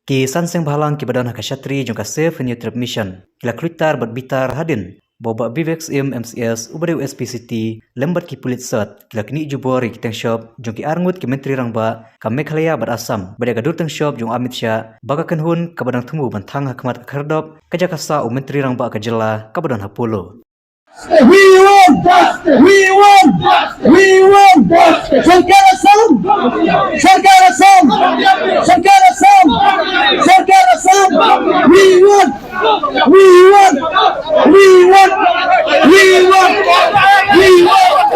Ki sanseng bhalang ki badan hakashatri jong ka safe new trip mission. Kila kritar bat bitar hadin. Boba Bivex MCS ubare SPCT lembat ki pulit sat kila kini jubori ki teng shop jong ki arngut ki menteri rangba ka Meghalaya bat Assam bade gadur teng shop jong Amit Shah bagakan hun ka badang tumu bantang hakmat ka khardop ka jakasa u menteri rangba ka jela ka badan hapolo. We want justice. We want justice. We want justice. Sarkar Assam. Sarkar Assam. Sarkar Assam. Sarkar Assam. We want. We want. We want. We want. We want.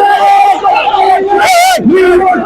We want.